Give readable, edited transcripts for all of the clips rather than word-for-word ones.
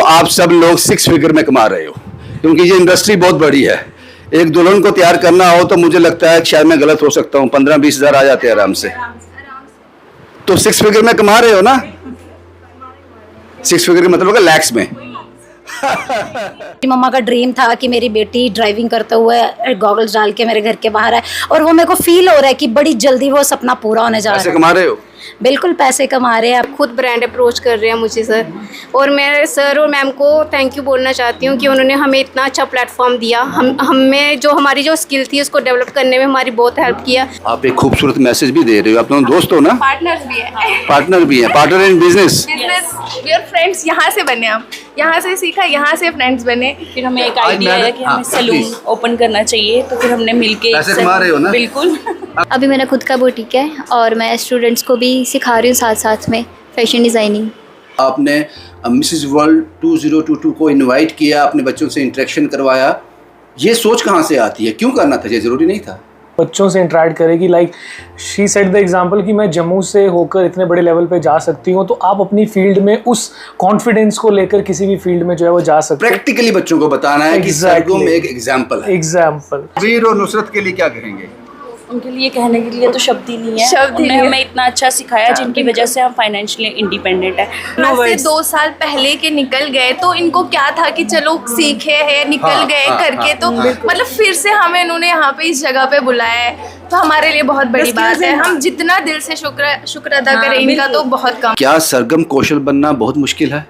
आप सब लोग 6 फिगर में कमा रहे हो, क्योंकि ये इंडस्ट्री बहुत बड़ी है। एक दुल्हन को तैयार करना हो तो मुझे लगता है कि शायद मैं गलत हो सकता हूँ, 15-20 हज़ार आ जाते हैं आराम से। तो 6 फिगर में कमा रहे हो ना? 6 फिगर का मतलब होगा लैक्स में। मेरी मम्मा का ड्रीम था कि मेरी बेटी ड्राइविंग करते हुए गॉगल्स डाल के मेरे घर के बाहर है, और वो मेरे को फील हो रहा है कि बड़ी जल्दी वो सपना पूरा होने जा रहा पैसे है। कमा रहे हो? बिल्कुल पैसे कमा रहे हैं। आप खुद ब्रांड अप्रोच कर रहे हैं मुझे सर, और मैं सर और मैम को थैंक यू बोलना चाहती हूँ कि उन्होंने हमें इतना अच्छा प्लेटफॉर्म दिया। हमें जो हमारी जो स्किल थी उसको डेवलप करने में हमारी बहुत हेल्प किया। आप एक खूबसूरत मैसेज भी दे रहे हो। आप दोनों दोस्त हो ना? पार्टनर्स भी है। पार्टनर भी है, partner in business. We are friends. यहाँ से बने हम, यहाँ से सीखा, यहाँ से फ्रेंड्स बने। फिर हमें एक आइडिया आया कि हमें सैलून ओपन करना चाहिए, तो फिर हमने मिलके पैसे कमा रहे हो ना? बिल्कुल। अभी मेरा खुद का बुटीक है और मैं स्टूडेंट्स को भी सिखा रही हूँ साथ साथ में फैशन डिज़ाइनिंग। आपने मिसेस वर्ल्ड 2022 को इनवाइट किया, अपने बच्चों से इंटरेक्शन करवाया। ये सोच कहाँ से आती है? क्यों करना था? ये ज़रूरी नहीं था। बच्चों से इंटरेक्ट करेगी। Like she said the example कि मैं जम्मू से होकर इतने बड़े लेवल पे जा सकती हूँ, तो आप अपनी फील्ड में उस कॉन्फिडेंस को लेकर किसी भी फील्ड में जो है वो जा सकते हैं। प्रैक्टिकली बच्चों को बताना है कि सरगम एक एग्जाम्पल है। एग्जाम्पल। वीर और नुसरत के लिए क्या कहेंगे? उनके लिए कहने के लिए तो शब्द ही नहीं है। शब्द ही उन्होंने नहीं है। हमें इतना अच्छा सिखाया जिनकी वजह से हम फाइनेंशियली इंडिपेंडेंट है। यहाँ से 2 साल पहले के निकल गए, तो इनको क्या था कि चलो सीखे हैं, निकल गए करके, तो मतलब फिर से हमें इन्होंने यहाँ पे इस जगह पे बुलाया है, तो हमारे लिए बहुत बड़ी बात है। हम जितना दिल से शुक्र अदा करें इनका तो बहुत कम। क्या सरगम कौशल बनना बहुत मुश्किल है?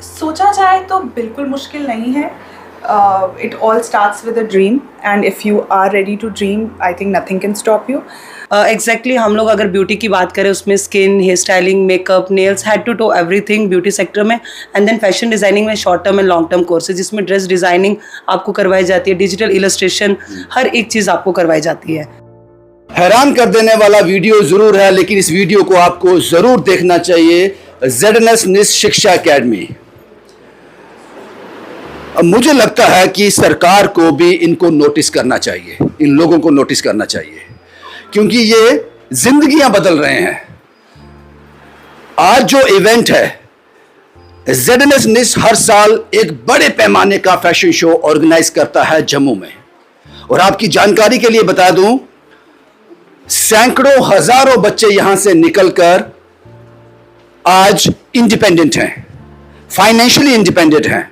सोचा जाए तो बिल्कुल मुश्किल नहीं है। It all starts with a dream, and if you are ready to dream, I think nothing can stop you. Exactly हम लोग अगर ब्यूटी की बात करें, उसमें skin, hair styling, makeup, nails, head to toe everything beauty sector में। And then fashion designing में short term and long term courses, जिसमें ड्रेस डिज़ाइनिंग आपको करवाई जाती है, डिजिटल इलस्ट्रेशन, हर एक चीज़ आपको करवाई जाती है। हैरान कर देने वाला वीडियो जरूर है, लेकिन इस वीडियो को आपको जरूर देखना चाहिए। ZNS NIST शिक्षा एकेडमी। अब मुझे लगता है कि सरकार को भी इनको नोटिस करना चाहिए, इन लोगों को नोटिस करना चाहिए, क्योंकि ये जिंदगियां बदल रहे हैं। आज जो इवेंट है, ZNS NIST हर साल एक बड़े पैमाने का फैशन शो ऑर्गेनाइज करता है जम्मू में। और आपकी जानकारी के लिए बता दूं, सैकड़ों हजारों बच्चे यहां से निकलकर आज इंडिपेंडेंट हैं, फाइनेंशियली इंडिपेंडेंट हैं।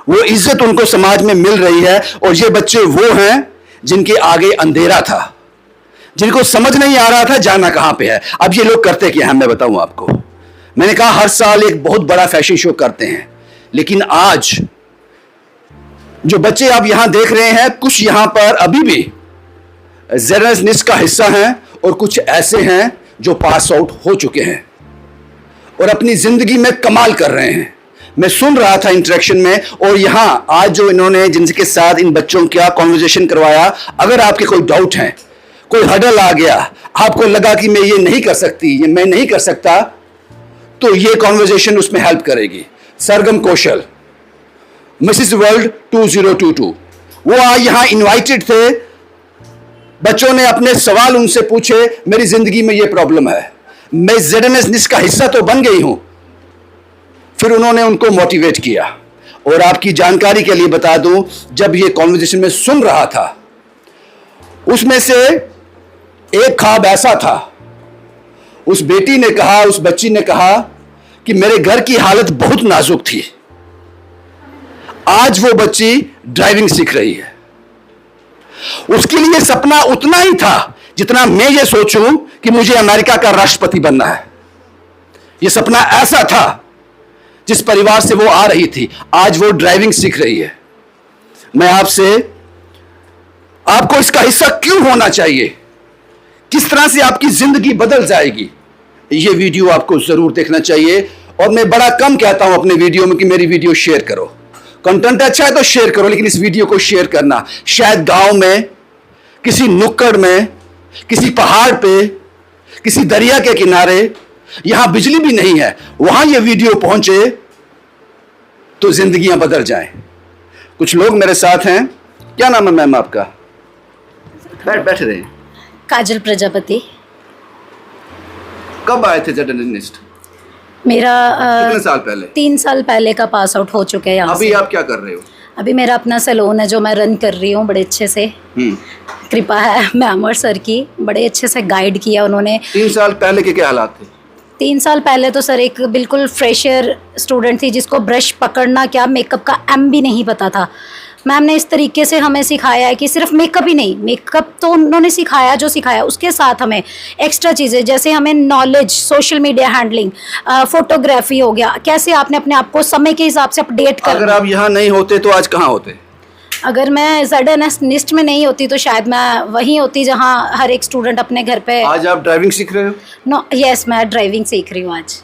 वो इज्जत उनको समाज में मिल रही है। और ये बच्चे वो हैं जिनके आगे अंधेरा था, जिनको समझ नहीं आ रहा था जाना कहां पे है। अब ये लोग करते क्या हैं, मैं बताऊं आपको। मैंने कहा हर साल एक बहुत बड़ा फैशन शो करते हैं, लेकिन आज जो बच्चे आप यहां देख रहे हैं, कुछ यहां पर अभी भी ZNS NIST का हिस्सा हैं, और कुछ ऐसे हैं जो पास आउट हो चुके हैं और अपनी जिंदगी में कमाल कर रहे हैं। मैं सुन रहा था इंटरेक्शन में, और यहां आज जो इन्होंने जिनके साथ इन बच्चों का कॉन्वर्जेशन करवाया, अगर आपके कोई डाउट हैं, कोई हडल आ गया, आपको लगा कि मैं ये नहीं कर सकती, ये मैं नहीं कर सकता, तो ये कॉन्वर्जेशन उसमें हेल्प करेगी। सरगम कौशल, मिसेस वर्ल्ड 2022, वो आज यहां इनवाइटेड थे। बच्चों ने अपने सवाल उनसे पूछे, मेरी जिंदगी में ये प्रॉब्लम है, मैं ZNS NIST का हिस्सा तो बन गई हूं। फिर उन्होंने उनको मोटिवेट किया। और आपकी जानकारी के लिए बता दूं, जब ये कॉन्वर्सेशन में सुन रहा था, उसमें से एक ख्वाब ऐसा था, उस बेटी ने कहा, उस बच्ची ने कहा कि मेरे घर की हालत बहुत नाजुक थी, आज वो बच्ची ड्राइविंग सीख रही है। उसके लिए सपना उतना ही था जितना मैं ये सोचूं कि मुझे अमेरिका का राष्ट्रपति बनना है। ये सपना ऐसा था, जिस परिवार से वो आ रही थी, आज वो ड्राइविंग सीख रही है। मैं आपसे, आपको इसका हिस्सा क्यों होना चाहिए, किस तरह से आपकी जिंदगी बदल जाएगी, ये वीडियो आपको जरूर देखना चाहिए। और मैं बड़ा कम कहता हूं अपने वीडियो में कि मेरी वीडियो शेयर करो, कंटेंट अच्छा है तो शेयर करो, लेकिन इस वीडियो को शेयर करना। शायद गांव में, किसी नुक्कड़ में, किसी पहाड़ पे, किसी दरिया के किनारे, यहां बिजली भी नहीं है, वहां ये वीडियो पहुंचे तो जिंदगियां बदल जाएं। कुछ लोग मेरे साथ हैं। क्या नाम है मैम आपका? बैठ रहे हैं। काजल प्रजापति। कब आए थे ZNS NIST? मेरा कितने साल पहले? 3 साल पहले का पास आउट हो चुका है यहाँ अभी से। आप क्या कर रहे हो? अभी मेरा अपना सैलून है जो मैं रन कर रही हूँ बड़े अच्छे से। कृपा है मैम और सर की, बड़े अच्छे से गाइड किया उन्होंने। 3 साल पहले के क्या हालात थे? 3 साल पहले तो सर एक बिल्कुल फ्रेशर स्टूडेंट थी जिसको ब्रश पकड़ना क्या, मेकअप का एम भी नहीं पता था। मैम ने इस तरीके से हमें सिखाया है कि सिर्फ मेकअप ही नहीं, मेकअप तो उन्होंने सिखाया जो सिखाया, उसके साथ हमें एक्स्ट्रा चीज़ें जैसे हमें knowledge, social media handling, photography हो गया, कैसे आपने अपने आप को समय के हिसाब से अपडेट अगर करना। आप यहाँ नहीं होते तो आज कहाँ होते? अगर मैं ZNS निस्ट में नहीं होती तो शायद मैं वहीं होती जहाँ हर एक स्टूडेंट अपने घर पे। आज आप ड्राइविंग सीख रहे हो? नो यस, मैं ड्राइविंग सीख रही हूँ आज।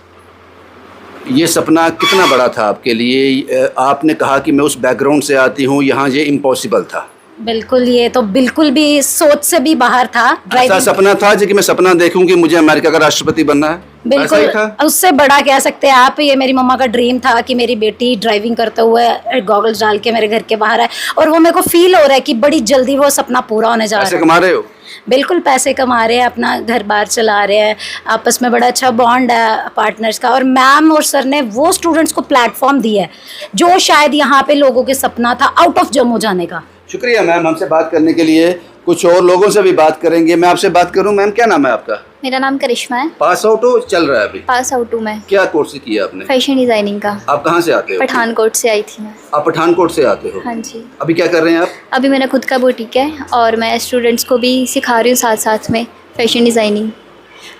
ये सपना कितना बड़ा था आपके लिए? आपने कहा कि मैं उस बैकग्राउंड से आती हूँ, यहाँ ये इम्पॉसिबल था। बिल्कुल, ये तो बिल्कुल भी सोच से भी बाहर था। ऐसा ड्राइविंग सपना था जो कि मैं सपना देखूं कि मुझे अमेरिका का राष्ट्रपति बनना है? ऐसा ही था? बिल्कुल, उससे बड़ा कह सकते हैं आप। ये मेरी मम्मा का ड्रीम था कि मेरी बेटी ड्राइविंग करते हुए गॉगल्स डाल के मेरे घर के बाहर है, और वो मेरे को फील हो रहा है कि बड़ी जल्दी वो सपना पूरा होने जा रहा पैसे है। कमा रहे हो? बिल्कुल, पैसे कमा रहे हैं, अपना घर बार चला रहे हैं, आपस में बड़ा अच्छा बॉन्ड है पार्टनर्स का। और मैम और सर ने वो स्टूडेंट्स को प्लेटफॉर्म दिया है जो शायद यहाँ पे लोगों के सपना था आउट ऑफ जम्मू जाने का। शुक्रिया मैम हमसे बात करने के लिए। कुछ और लोगों से भी बात करेंगे। मैं आपसे बात करूं, मैम क्या नाम है आपका? मेरा नाम करिश्मा है। पास आउट हो, चल रहा है अभी? पास आउट हूँ मैं। क्या कोर्स किया आपने? फैशन डिजाइनिंग का। आप कहाँ से आते हो? पठानकोट से आई थी मैं। आप पठानकोट से आते हो? हाँ जी। अभी क्या कर रहे हैं आप? अभी मेरा खुद का बुटीक है और मैं स्टूडेंट्स को भी सिखा रही हूँ साथ साथ में फैशन डिज़ाइनिंग।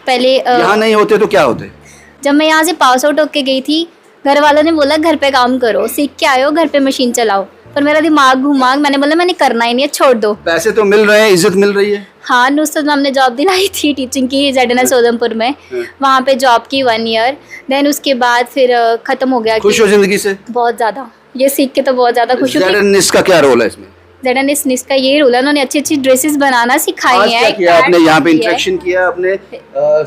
पहले यहाँ नहीं होते तो क्या होते? जब मैं यहाँ से पास आउट होके गई थी, घर वालों ने बोला घर पे काम करो, सीख के आए हो, घर पे मशीन चलाओ। पर मेरा दिमाग घुमा, मैंने बोला मैंने करना ही नहीं है, छोड़ दो। पैसे तो मिल रहे हैं, इज्जत मिल रही है? हाँ, नुसरत मैम ने जॉब दिलाई थी टीचिंग की ZNS उधमपुर में। वहाँ पे जॉब की 1 ईयर, देन उसके बाद फिर ख़त्म हो गया। खुश हो जिंदगी से? बहुत ज़्यादा, ये सीख के तो बहुत ज़्यादा खुश हूँ। ZNS का क्या रोल है इसमें? ZNS का ये रोल है, उन्होंने अच्छी अच्छी ड्रेसेस बनाना सिखाई आज हैं। क्या किया आपने? यहाँ पे इंटरेक्शन किया आपने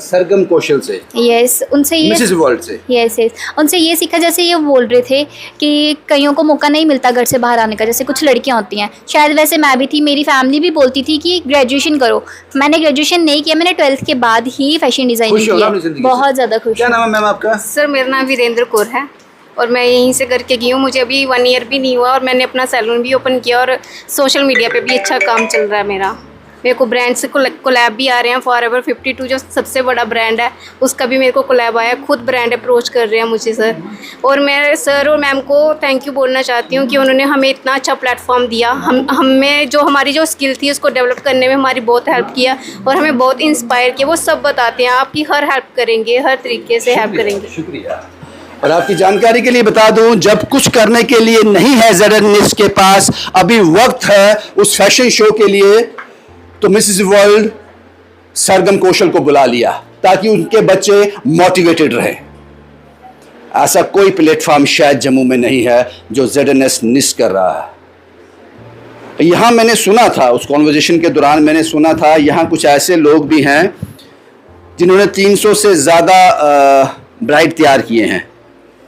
सरगम कौशल से? यस, उनसे ये मिसेस वर्ल्ड से? यस उनसे ये सीखा। जैसे ये बोल रहे थे कि कईयों को मौका नहीं मिलता घर से बाहर आने का, जैसे कुछ लड़कियां होती हैं, शायद वैसे मैं भी थी, मेरी फैमिली भी बोलती थी कि ग्रेजुएशन करो। मैंने ग्रेजुएशन नहीं किया, मैंने 12th के बाद ही फैशन डिज़ाइनिंग की। बहुत ज़्यादा खुश। क्या नाम है मैम आपका? सर मेरा नाम वीरेंद्र कौर है और मैं यहीं से करके गई हूँ। मुझे अभी 1 ईयर भी नहीं हुआ और मैंने अपना सैलून भी ओपन किया और सोशल मीडिया पे भी अच्छा काम चल रहा है मेरा। मेरे को ब्रांड से कोलैब भी आ रहे हैं। फॉरएवर 52 जो सबसे बड़ा ब्रांड है उसका भी मेरे को कोलैब आया। खुद ब्रांड अप्रोच कर रहे हैं मुझे सर, और मैं सर और मैम को थैंक यू बोलना चाहती हूँ कि उन्होंने हमें इतना अच्छा प्लेटफॉर्म दिया। हमें जो हमारी जो स्किल थी उसको डेवलप करने में हमारी बहुत हेल्प किया और हमें बहुत इंस्पायर किया। वो सब बताते हैं आपकी हर हेल्प करेंगे, हर तरीके से हेल्प करेंगे। शुक्रिया। और आपकी जानकारी के लिए बता दूं, जब कुछ करने के लिए नहीं है ZNS के पास, अभी वक्त है उस फैशन शो के लिए, तो मिसेस वर्ल्ड सरगम कौशल को बुला लिया ताकि उनके बच्चे मोटिवेटेड रहें। ऐसा कोई प्लेटफॉर्म शायद जम्मू में नहीं है जो ZNS निस्ट कर रहा है। यहां मैंने सुना था, उस कॉन्वर्जेशन के दौरान मैंने सुना था, यहां कुछ ऐसे लोग भी हैं जिन्होंने 300 से ज़्यादा ब्राइड तैयार किए हैं।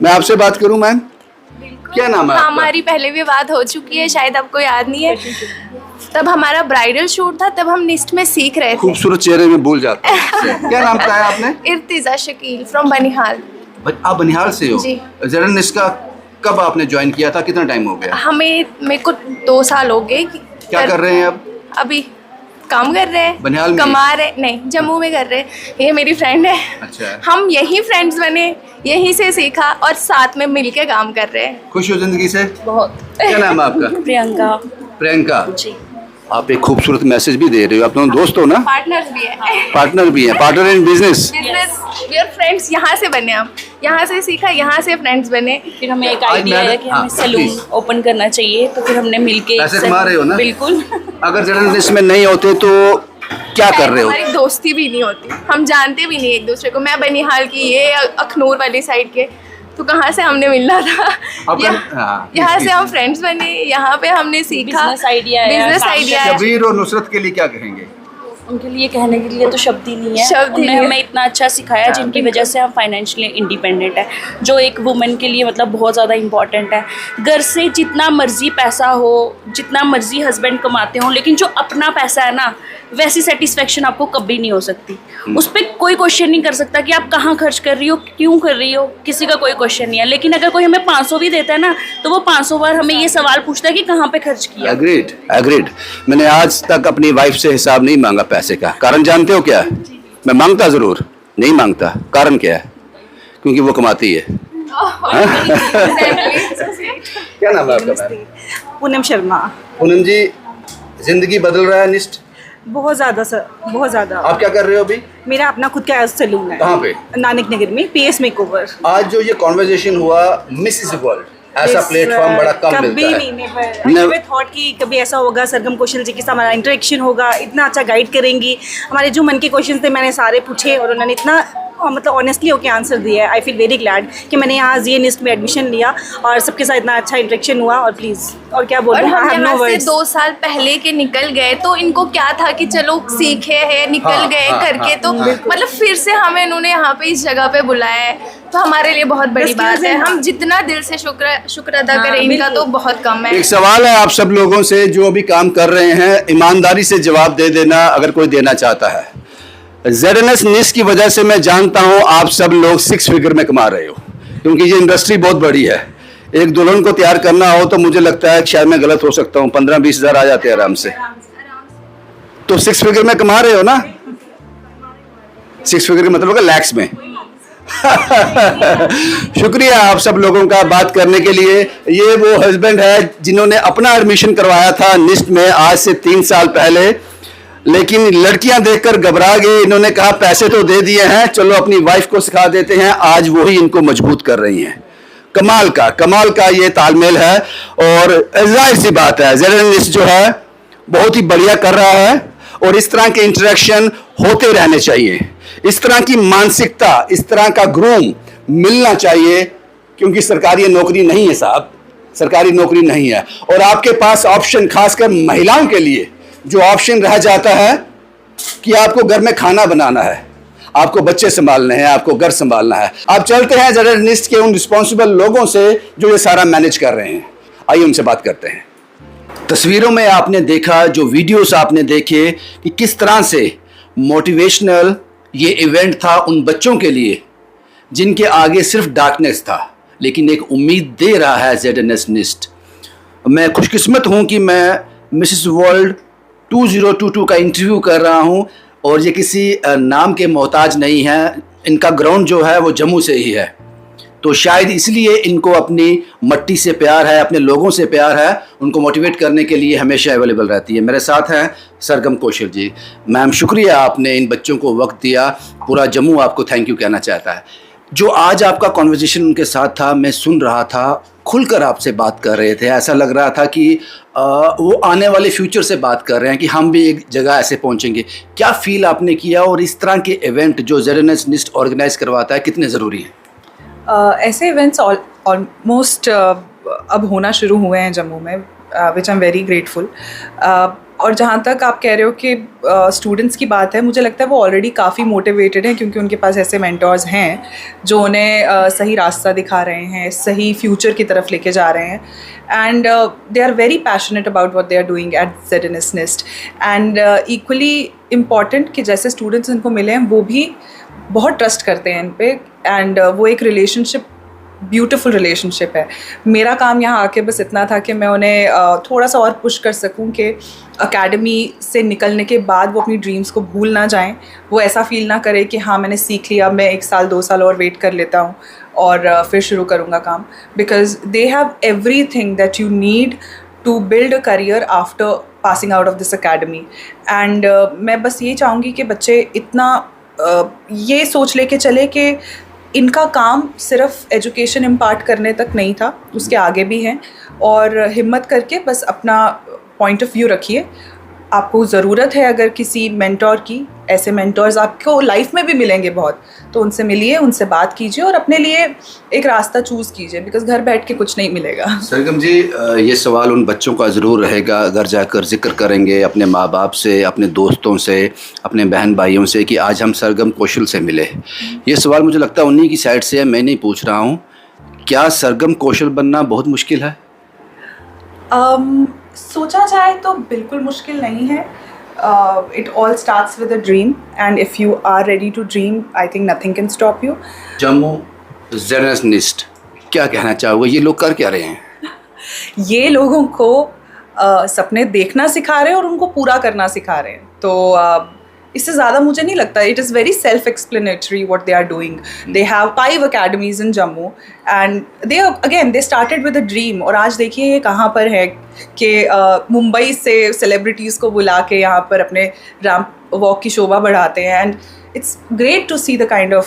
मैं आपसे बात करूं मैम, क्या नाम है आपका? हमारी पहले भी बात हो चुकी है, शायद आपको याद नहीं है। तब हमारा ब्राइडल शूट था, तब हम निस्ट में सीख रहे थे। खूबसूरत चेहरे में भूल जाते हैं। क्या नाम बताया आपने? इर्तिजा शकील फ्रॉम बनिहाल। आप बनिहाल से हो? जी। ZNS का कब आपने ज्वाइन किया था, कितना टाइम हो गया? मेरे को 2 साल हो गए। क्या कर रहे हैं अब? अभी काम कर रहे हैं, बनिहाल में? कमा रहे नहीं, जम्मू में कर रहे हैं। ये मेरी फ्रेंड है। अच्छा। हम यही फ्रेंड्स बने, यहीं से सीखा और साथ में मिलके काम कर रहे हैं। खुश हो जिंदगी से? बहुत। क्या नाम है आपका? प्रियंका। प्रियंका जी। आप एक खूबसूरत मैसेज भी दे रहे हो। आप दोनों दोस्त हो ना? पार्टनर्स भी है। पार्टनर भी है? Partner in business? We are friends. यहाँ से बने हम, यहाँ से सीखा, यहाँ से फ्रेंड्स बने। फिर हमें एक आज आइडिया आया कि हाँ, हमें सैलून please। ओपन करना चाहिए, तो फिर हमने मिलके पैसे कमा रहे हो ना? बिल्कुल। अगर ZNS में नहीं होते तो क्या कर रहे हो? हमारी दोस्ती भी नहीं होती, हम जानते भी नहीं एक दूसरे को। मैं बनिहाल की, ये अखनूर वाली साइड के, तो कहाँ से हमने मिलना था। हाँ, यहाँ से हम फ्रेंड्स बने, यहाँ पे हमने सीखा। बिजनेस आइडिया है, बिजनेस काम आइडिया है। शबीर और नुसरत के लिए क्या कहेंगे? उनके लिए कहने के लिए तो शब्द ही नहीं है। शब्द ही उन्होंने नहीं है। हमें इतना अच्छा सिखाया जिनकी वजह से हम फाइनेंशियली इंडिपेंडेंट है, जो एक वुमेन के लिए मतलब बहुत ज़्यादा इम्पॉर्टेंट है। घर से जितना मर्जी पैसा हो, जितना मर्जी हस्बैंड कमाते हो, लेकिन जो अपना पैसा है ना, वैसी सेटिस्फेक्शन आपको कभी नहीं हो सकती। उस पर कोई क्वेश्चन नहीं कर सकता कि आप कहाँ खर्च कर रही हो, क्यों कर रही हो, किसी का कोई क्वेश्चन नहीं है। लेकिन अगर कोई हमें 500 भी देता है ना, तो वो 500 बार हमें ये सवाल पूछता है कि कहाँ पे खर्च किया। Agreed agreed. मैंने आज तक अपनी वाइफ से हिसाब नहीं मांगा पैसे का। कारण जानते हो क्या है? मैं मांगता जरूर, नहीं मांगता। कारण क्या है? क्योंकि वो कमाती है। क्या नाम है आपका मैम? पूनम शर्मा। पूनम जी, जिंदगी बदल रहा है निस्ट? बहुत ज़्यादा सर, बहुत ज़्यादा। आप क्या कर रहे हो अभी? मेरा अपना खुद का सैलून है। कहाँ पे? नानक नगर में, PS मेकओवर। आज जो ये कॉन्वर्जेशन हुआ मिसेस वर्ल्ड, ऐसा प्लेटफॉर्म बड़ा कम कभी मिलता है। नहीं, नेवर थॉट कि कभी ऐसा होगा। सरगम कौशल जी के साथ हमारा इंटरेक्शन होगा, इतना अच्छा गाइड करेंगी। हमारे जो मन के क्वेश्चन थे मैंने सारे पूछे और उन्होंने इतना मतलब ऑनेस्टली होकर आंसर दिया है। आई फील वेरी ग्लैड कि मैंने यहाँ ये निस्ट में एडमिशन लिया और सबके साथ इतना अच्छा इंटरेक्शन हुआ। और प्लीज़ और क्या बोलूँ, और हम यहाँ से 2 साल पहले के निकल गए तो इनको क्या था कि चलो सीखे हैं, निकल गए करके तो मतलब फिर से हमें इन्होंने यहाँ पे इस जगह पे बुलाया है, तो हमारे लिए बहुत बड़ी बात है। हम जितना दिल से शुक्र अदा करें इनका तो बहुत कम है। एक सवाल है आप सब लोगों से जो अभी काम कर रहे हैं, ईमानदारी से जवाब दे देना अगर कोई देना चाहता है। ZNS निस्ट की वजह से मैं जानता हूं आप सब लोग 6 फिगर में कमा रहे हो, क्योंकि ये इंडस्ट्री बहुत बड़ी है। एक दुल्हन को तैयार करना हो तो मुझे लगता है शायद मैं गलत हो सकता हूं, 15-20 हज़ार आ जाते हैं आराम से। तो 6 फिगर में कमा रहे हो ना? 6 फिगर का मतलब होगा लैक्स में। शुक्रिया आप सब लोगों का बात करने के लिए। ये वो हस्बैंड है जिन्होंने अपना एडमिशन करवाया था निस्ट में आज से 3 साल पहले, लेकिन लड़कियां देखकर घबरा गए। इन्होंने कहा पैसे तो दे दिए हैं, चलो अपनी वाइफ को सिखा देते हैं। आज वही इनको मजबूत कर रही हैं। कमाल का ये तालमेल है। और जाहिर सी बात है ZNS जो है बहुत ही बढ़िया कर रहा है और इस तरह के इंटरेक्शन होते रहने चाहिए। इस तरह की मानसिकता, इस तरह का ग्रूम मिलना चाहिए, क्योंकि सरकारी नौकरी नहीं है साहब, सरकारी नौकरी नहीं है। और आपके पास ऑप्शन, खासकर महिलाओं के लिए जो ऑप्शन रह जाता है कि आपको घर में खाना बनाना है, आपको बच्चे संभालने हैं, आपको घर संभालना है। आप चलते हैं ZNS निस्ट के उन रिस्पॉन्सिबल लोगों से जो ये सारा मैनेज कर रहे हैं। आइए उनसे बात करते हैं। तस्वीरों में आपने देखा, जो वीडियोस आपने देखे कि किस तरह से मोटिवेशनल ये इवेंट था उन बच्चों के लिए जिनके आगे सिर्फ डार्कनेस था, लेकिन एक उम्मीद दे रहा है ZNS निस्ट। मैं खुशकिस्मत हूं कि मैं मिसेस वर्ल्ड 2022 का इंटरव्यू कर रहा हूं और ये किसी नाम के मोहताज नहीं है। इनका ग्राउंड जो है वो जम्मू से ही है, तो शायद इसलिए इनको अपनी मट्टी से प्यार है, अपने लोगों से प्यार है। उनको मोटिवेट करने के लिए हमेशा अवेलेबल रहती है। मेरे साथ हैं सरगम कौशल जी। मैम, शुक्रिया आपने इन बच्चों को वक्त दिया। पूरा जम्मू आपको थैंक यू कहना चाहता है। जो आज आपका कॉन्वर्जेशन उनके साथ था, मैं सुन रहा था, खुलकर आपसे बात कर रहे थे। ऐसा लग रहा था कि वो आने वाले फ्यूचर से बात कर रहे हैं कि हम भी एक जगह ऐसे पहुंचेंगे। क्या फील आपने किया और इस तरह के इवेंट जो ZNS निस्ट ऑर्गेनाइज करवाता है कितने ज़रूरी हैं? ऐसे इवेंट्स ऑलमोस्ट अब होना शुरू हुए हैं जम्मू में, विच आई एम वेरी ग्रेटफुल। और जहाँ तक आप कह रहे हो कि स्टूडेंट्स की बात है, मुझे लगता है वो ऑलरेडी काफ़ी मोटिवेटेड हैं, क्योंकि उनके पास ऐसे मेंटर्स हैं जो उन्हें सही रास्ता दिखा रहे हैं, सही फ्यूचर की तरफ लेके जा रहे हैं। And they are very passionate about what they are doing at ZNS NIST. And equally important कि जैसे स्टूडेंट्स इनको मिले हैं वो भी बहुत ट्रस्ट करते हैं इन पे। एंड वो एक रिलेशनशिप, ब्यूटीफुल रिलेशनशिप है। मेरा काम यहाँ आके बस इतना था कि मैं उन्हें थोड़ा सा और पुश कर सकूँ कि एकेडमी से निकलने के बाद वो अपनी ड्रीम्स को भूल ना जाएं। वो ऐसा फील ना करे कि हाँ मैंने सीख लिया, मैं 1 साल 2 साल और वेट कर लेता हूँ और फिर शुरू करूँगा काम। Because they have everything that you need to build a career after passing out of this academy. And मैं बस ये चाहूँगी कि बच्चे इतना ये सोच लेके चले कि इनका काम सिर्फ एजुकेशन इम्पार्ट करने तक नहीं था, उसके आगे भी हैं। और हिम्मत करके बस अपना पॉइंट ऑफ व्यू रखिए। आपको ज़रूरत है अगर किसी मेंटोर की, ऐसे मेंटोर्स आपको लाइफ में भी मिलेंगे बहुत, तो उनसे मिलिए, उनसे बात कीजिए और अपने लिए एक रास्ता चूज़ कीजिए, बिकॉज घर बैठ के कुछ नहीं मिलेगा। सरगम जी, ये सवाल उन बच्चों का ज़रूर रहेगा, अगर जाकर जिक्र करेंगे अपने माँ बाप से, अपने दोस्तों से, अपने बहन भाइयों से कि आज हम सरगम कौशल से मिले। ये सवाल मुझे लगता है उन्हीं की साइड से है, मैं नहीं पूछ रहा हूँ। क्या सरगम कौशल बनना बहुत मुश्किल है? सोचा जाए तो बिल्कुल मुश्किल नहीं है। It all starts with a dream, and if you are ready to dream, I think nothing can stop you. Jammu ZNS NIST, क्या कहना चाहोगे? ये लोग कर क्या रहे हैं? ये लोगों को सपने देखना सिखा रहे हैं और उनको पूरा करना सिखा रहे हैं, तो इससे ज़्यादा मुझे नहीं लगता. It is very self explanatory what they are doing. They have 5 academies in Jammu and they started with a dream. और आज देखिए ये कहाँ पर है कि मुंबई से सेलिब्रिटीज़ को बुला के यहाँ पर अपने रैंप वॉक की शोभा बढ़ाते हैं. And it's great to see the kind of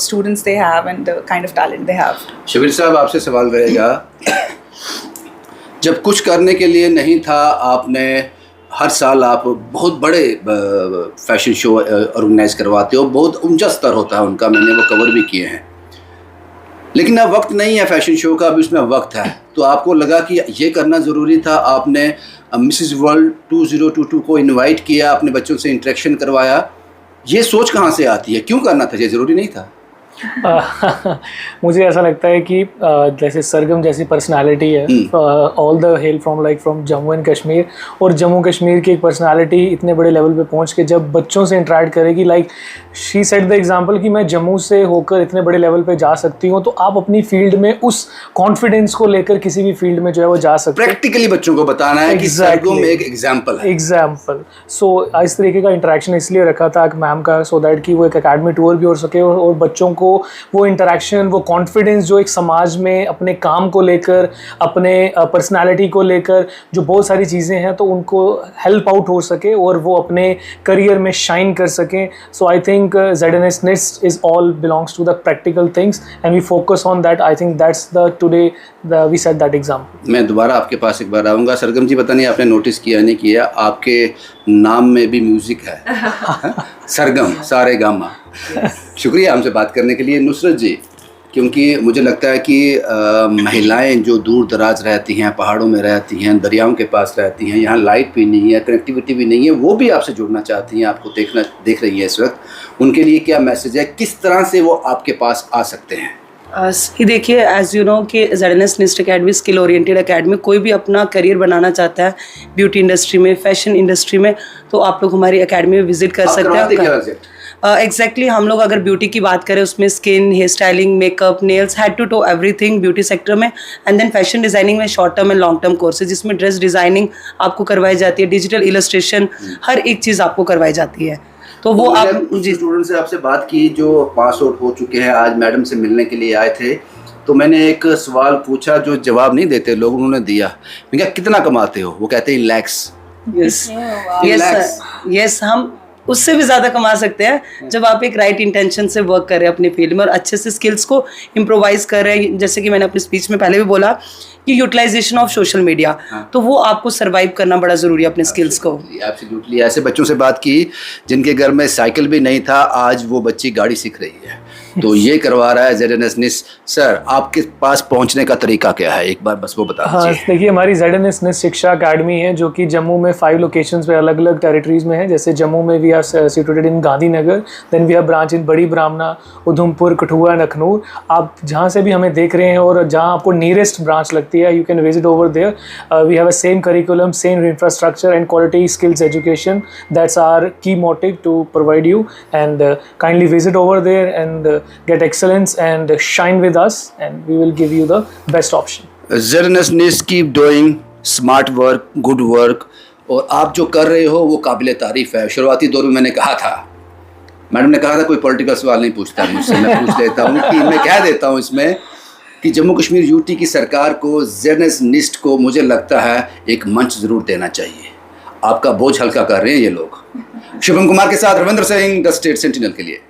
students they have and the kind of talent they have. Shabir साहब, आपसे सवाल रहेगा, जब कुछ करने के लिए नहीं था, आपने हर साल आप बहुत बड़े फैशन शो ऑर्गेनाइज करवाते हो, बहुत ऊंचा स्तर होता है उनका, मैंने वो कवर भी किए हैं, लेकिन अब वक्त नहीं है फैशन शो का, अभी उसमें वक्त है, तो आपको लगा कि ये करना ज़रूरी था, आपने मिसेस वर्ल्ड 2022 को इनवाइट किया, अपने बच्चों से इंटरेक्शन करवाया. ये सोच कहाँ से आती है? क्यों करना था? ये ज़रूरी नहीं था? मुझे ऐसा लगता है कि जैसे सरगम जैसी पर्सनालिटी है, all the hell from Jammu and Kashmir, और जम्मू कश्मीर की एक पर्सनालिटी इतने बड़े लेवल पे पहुंच के जब बच्चों से इंटरेक्ट करेगी, like she said the example कि मैं जम्मू से होकर इतने बड़े लेवल पे जा सकती हूँ, तो आप अपनी फील्ड में उस कॉन्फिडेंस को लेकर किसी भी फील्ड में जो है वो जा सकते हैं. प्रैक्टिकली बच्चों को बताना है कि सरगम एक एग्जाम्पल है. एग्जाम्पल. सो इस तरीके का इंटरेक्शन इसलिए रखा था मैम का, सो दैट कि वो एक अकेडमी टूर भी हो सके और बच्चों को वो इंटरेक्शन, वो कॉन्फिडेंस जो एक समाज में अपने काम को लेकर, अपने पर्सनालिटी को लेकर जो बहुत सारी चीज़ें हैं, तो उनको हेल्प आउट हो सके और वो अपने करियर में शाइन कर सकें. So I think ZNS NIST is all belongs to the practical things and we focus on that. I think that's the today we set that example. मैं दोबारा आपके पास एक बार आऊँगा. सरगम जी, पता नहीं आपने नोटिस किया नहीं किया, आपके नाम में भी म्यूज़िक है. सरगम, सारे गामा. शुक्रिया हमसे बात करने के लिए. नुसरत जी, क्योंकि मुझे लगता है कि महिलाएं जो दूर दराज रहती हैं, पहाड़ों में रहती हैं, दरियाओं के पास रहती हैं, यहाँ लाइट भी नहीं है, कनेक्टिविटी भी नहीं है, वो भी आपसे जुड़ना चाहती हैं, आपको देख रही हैं इस वक्त. उनके लिए क्या मैसेज है? किस तरह से वो आपके पास आ सकते हैं? ये देखिए, एज यू नो कि ZNS NIST academy skill oriented academy, कोई भी अपना करियर बनाना चाहता है ब्यूटी इंडस्ट्री में, फैशन इंडस्ट्री में, तो आप लोग हमारी अकेडमी में विजिट कर सकते हैं. एग्जैक्टली हम लोग अगर ब्यूटी की बात करें, उसमें skin, hair styling, makeup, nails, head to toe everything beauty sector में. एंड देन फैशन डिज़ाइनिंग में short term and long term courses, जिसमें ड्रेस डिज़ाइनिंग आपको करवाई जाती है, डिजिटल इलस्ट्रेशन, हर एक चीज़ आपको करवाई जाती है. तो वो आप जी स्टूडेंट से आपसे बात की जो पास आउट हो चुके हैं, आज मैडम से मिलने के लिए आए थे, तो मैंने एक सवाल पूछा जो जवाब नहीं देते लोग, उन्होंने दिया. मैं क्या, कितना कमाते हो? वो कहते हैं लैक्स. यस, हम उससे भी ज़्यादा कमा सकते हैं जब आप एक राइट इंटेंशन से वर्क कर रहे हैं अपनी फील्ड में और अच्छे से स्किल्स को इम्प्रोवाइज़ कर रहे हैं. जैसे कि मैंने अपनी स्पीच में पहले भी बोला कि यूटिलाइजेशन ऑफ सोशल मीडिया, तो वो आपको सर्वाइव करना बड़ा ज़रूरी है अपने स्किल्स को. एब्सोल्युटली. ऐसे बच्चों से बात की जिनके घर में साइकिल भी नहीं था, आज वो बच्ची गाड़ी सीख रही है, तो ये करवा रहा है ZNS NIST. सर, आपके पास पहुंचने का तरीका क्या है? एक बार बस वो बता दीजिए. हाँ, देखिए, हमारी ZNS NIST शिक्षा अकेडमी है जो कि जम्मू में 5 लोकेशंस पे अलग अलग टेरिटरीज में है. जैसे जम्मू में we are situated in Gandhinagar, then we have branch in Bari Brahmana, Udhampur, Kathua, Lucknow. आप जहाँ से भी हमें देख रहे हैं और जहाँ आपको नियरेस्ट ब्रांच लगती है, you can visit over there. We have a same curriculum, same infrastructure and quality skills education. That's our key motive to provide you, and kindly visit over there and get excellence and shine with us, and we will give you the best option. ZNS NIST keep doing smart work, good work, और आप जो कर रहे हो वो काबिल तारीफ़ है. शुरुआती दौर में मैंने कहा था, मैडम ने कहा था कोई पॉलिटिकल सवाल नहीं पूछता मुझसे, मैं पूछ लेता हूँ कि मैं कह देता हूँ इसमें कि जम्मू कश्मीर यूटी की सरकार को, ZNS NIST को, मुझे लगता है एक मंच ज़रूर देना चाहिए. आपका बोझ हल्का कर रहे हैं ये लोग. शुभम कुमार के साथ Ravindra Singh, the state sentinel के लिए.